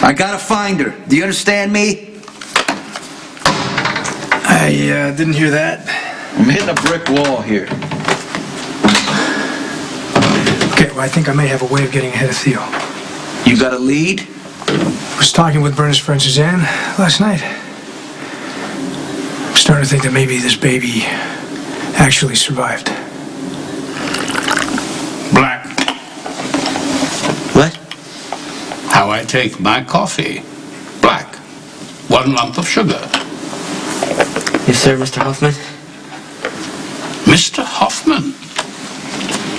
I gotta find her. Do you understand me? I didn't hear that. I'm hitting a brick wall here. Okay, well, I think I may have a way of getting ahead of Theo. You got a lead? I was talking with Brenda's friend Suzanne last night. I'm starting to think that maybe this baby actually survived. Black. What? How I take my coffee. Black. 1 lump of sugar. Yes, sir, Mr. Hoffman. Mr. Hoffman.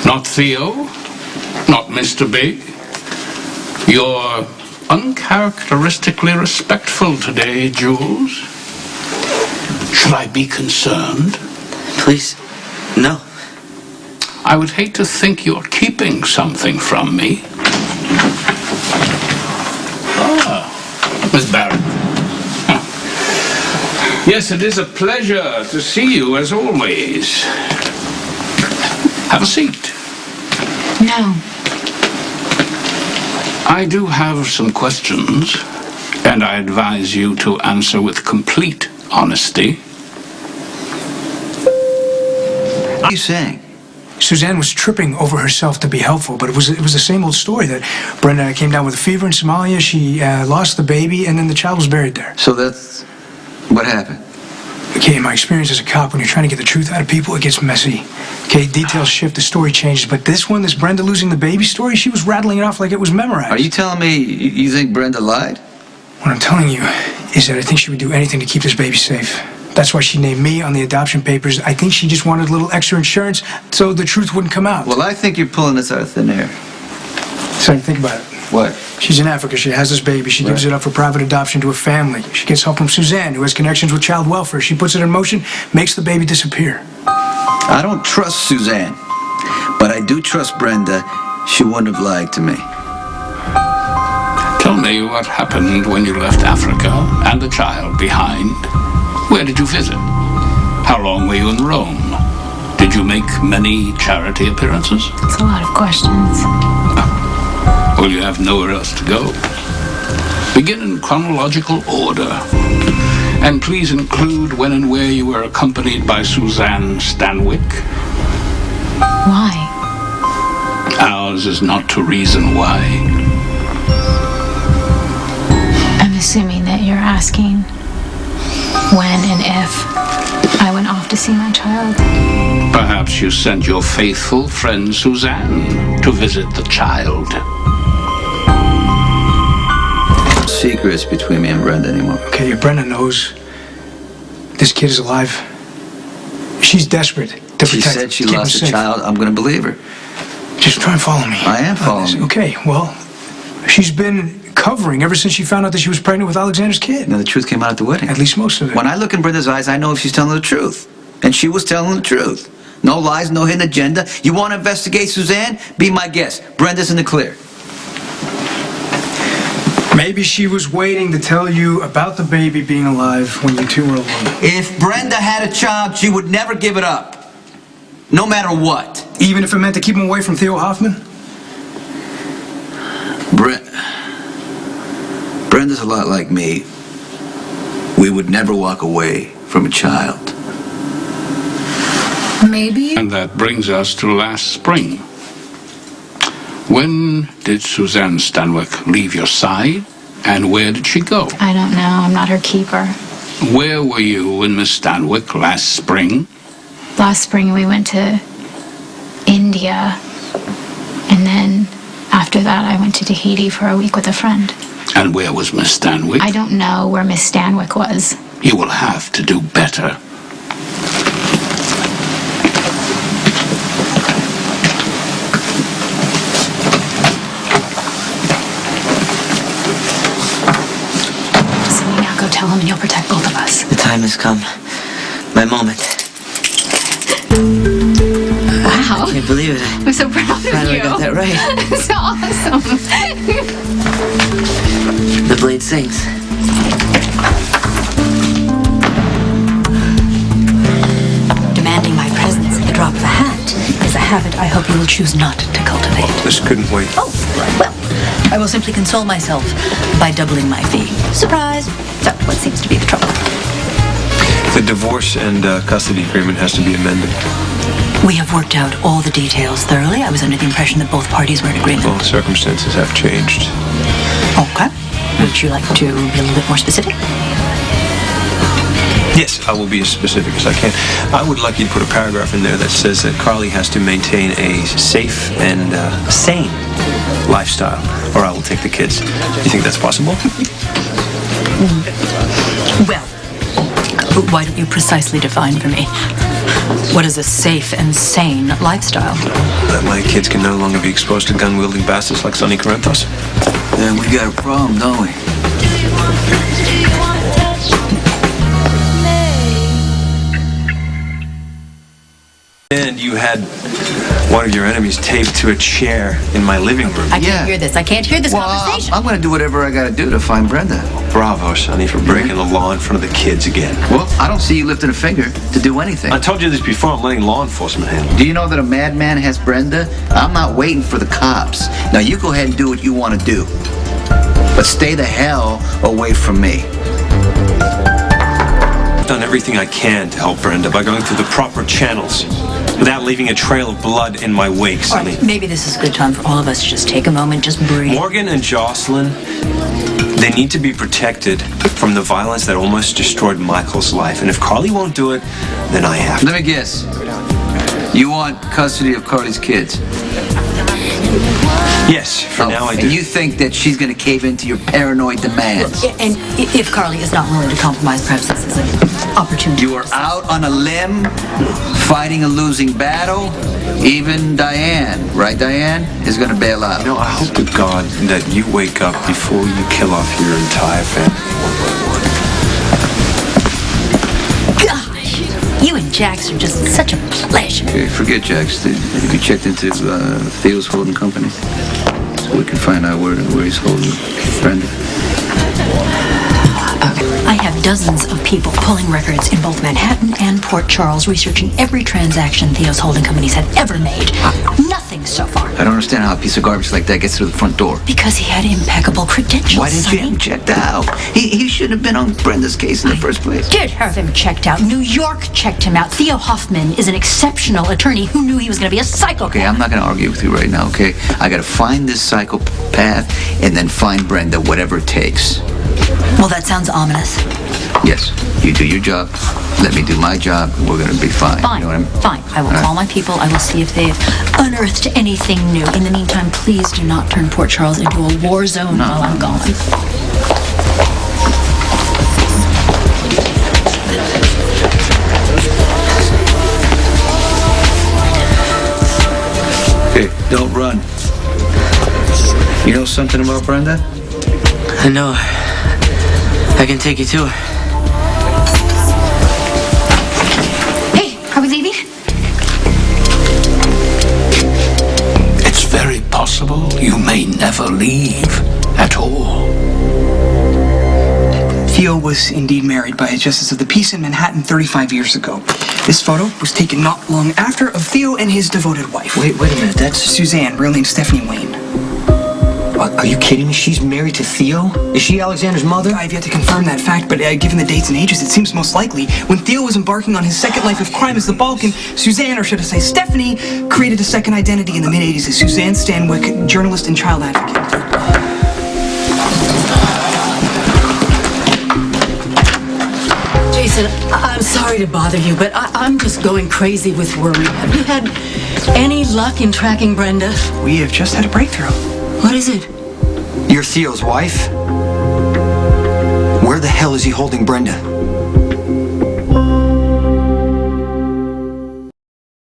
Not Theo. Not Mr. Big. You're uncharacteristically respectful today, Jules. Should I be concerned? Please, no. I would hate to think you're keeping something from me. Ah, Miss Barrett. Huh. Yes, it is a pleasure to see you, as always. Have a seat. No. I do have some questions, and I advise you to answer with complete honesty. What are you saying? Suzanne was tripping over herself to be helpful, but it was the same old story that Brenda came down with a fever in Somalia, she lost the baby, and then the child was buried there. So that's what happened. Okay, in my experience as a cop, when you're trying to get the truth out of people, it gets messy. Okay, details shift, the story changes, but this one, this Brenda losing the baby story, she was rattling it off like it was memorized. Are you telling me you think Brenda lied? What I'm telling you is that I think she would do anything to keep this baby safe. That's why she named me on the adoption papers. I think she just wanted a little extra insurance so the truth wouldn't come out. Well, I think you're pulling this out of thin air. So think about it. What? She's in Africa. She has this baby. She gives it up for private adoption to a family. She gets help from Suzanne, who has connections with child welfare. She puts it in motion, makes the baby disappear. I don't trust Suzanne, but I do trust Brenda. She wouldn't have lied to me. Tell me what happened when you left Africa and the child behind. Where did you visit? How long were you in Rome? Did you make many charity appearances? It's a lot of questions. Well, you have nowhere else to go. Begin in chronological order. And please include when and where you were accompanied by Suzanne Stanwyck. Why? Ours is not to reason why. I'm assuming that you're asking when and if I went off to see my child. Perhaps you sent your faithful friend Suzanne to visit the child. Secrets between me and Brenda anymore. Okay, Brenda knows this kid is alive. She's desperate to She protect said she keep him lost a safe. child. I'm going to believe her. Just try and follow me. I am following you. Okay, well, she's been covering ever since she found out that she was pregnant with Alexander's kid. Now, the truth came out at the wedding. At least most of it. When I look in Brenda's eyes, I know if she's telling the truth. And she was telling the truth. No lies, no hidden agenda. You want to investigate Suzanne? Be my guest. Brenda's in the clear. Maybe she was waiting to tell you about the baby being alive when you two were alone. If Brenda had a child, she would never give it up. No matter what. Even if it meant to keep him away from Theo Hoffman? Brenda's a lot like me. We would never walk away from a child. Maybe. And that brings us to last spring. When did Suzanne Stanwyck leave your side, and where did she go? I don't know. I'm not her keeper. Where were you and Miss Stanwyck last spring? Last spring we went to India, and then after that I went to Tahiti for a week with a friend. And where was Miss Stanwyck? I don't know where Miss Stanwyck was. You will have to do better. So now go tell him and you'll protect both of us. The time has come. My moment. Wow. I can't believe it. I'm so proud of you. Finally got that right. That's awesome. The blade sings. Demanding my presence at the drop of a hat is a habit I hope you will choose not to cultivate. This couldn't wait. Oh, well, I will simply console myself by doubling my fee. Surprise! So, what seems to be the trouble? The divorce and custody agreement has to be amended. We have worked out all the details thoroughly. I was under the impression that both parties were in agreement. Well, circumstances have changed. Okay. Would you like to be a little bit more specific? Yes, I will be as specific as I can. I would like you to put a paragraph in there that says that Carly has to maintain a safe and sane lifestyle, or I will take the kids. Do you think that's possible? Well, why don't you precisely define for me? What is a safe and sane lifestyle? That my kids can no longer be exposed to gun-wielding bastards like Sonny Brenda. Then we got a problem, don't we? And you had one of your enemies taped to a chair in my living room. I can't hear this. I can't hear this conversation. I'm going to do whatever I got to do to find Brenda. Bravo, Sonny, for breaking the law in front of the kids again. Well, I don't see you lifting a finger to do anything. I told you this before. I'm letting law enforcement handle it. Do you know that a madman has Brenda? I'm not waiting for the cops. Now, you go ahead and do what you want to do. But stay the hell away from me. I've done everything I can to help Brenda by going through the proper channels without leaving a trail of blood in my wake, All Sonny. right, maybe this is a good time for all of us to just take a moment, just breathe. Morgan and Jocelyn, they need to be protected from the violence that almost destroyed Michael's life. And if Carly won't do it, then I have to. Let me guess. You want custody of Carly's kids? Yes, for now I do. And you think that she's going to cave into your paranoid demands? And if Carly is not willing to compromise, perhaps this is an opportunity. You are out on a limb, fighting a losing battle. Even Diane, right, Diane, is going to bail out. You know, I hope to God that you wake up before you kill off your entire family. Gosh, you and Jax are just such a pleasure. Okay, forget Jax. Have you checked into Theo's holding company? So we can find out where he's holding Brenda. I have dozens of people pulling records in both Manhattan and Port Charles, researching every transaction Theo's holding companies have ever made. Nothing so far. I don't understand how a piece of garbage like that gets through the front door. Because he had impeccable credentials. Why didn't you have him checked out? He shouldn't have been on Brenda's case in the first place. Did have him checked out. New York checked him out. Theo Hoffman is an exceptional attorney who knew he was going to be a psychopath. Okay, I'm not going to argue with you right now, okay? I got to find this psychopath and then find Brenda, whatever it takes. Well, that sounds ominous. Yes, you do your job. Let me do my job. And we're going to be fine. Fine, You know what I mean? fine. I will call my people. I will see if they've unearthed anything new. In the meantime, please do not turn Port Charles into a war zone while I'm gone. Hey, don't run. You know something about Brenda? I know her. I can take you to her. Hey, are we leaving? It's very possible you may never leave at all. Theo was indeed married by a justice of the peace in Manhattan 35 years ago. This photo was taken not long after of Theo and his devoted wife. Wait a minute, that's... Suzanne, real name Stephanie Wayne. Are you kidding me? She's married to Theo? Is she Alexander's mother? I've yet to confirm that fact, but given the dates and ages, it seems most likely. When Theo was embarking on his second life of crime as the Balkan, Suzanne, or should I say Stephanie, created a second identity in the mid-'80s as Suzanne Stanwyck, journalist and child advocate. Jason, I'm sorry to bother you, but I'm just going crazy with worry. Have you had any luck in tracking Brenda? We have just had a breakthrough. What is it? You're Theo's wife? Where the hell is he holding Brenda?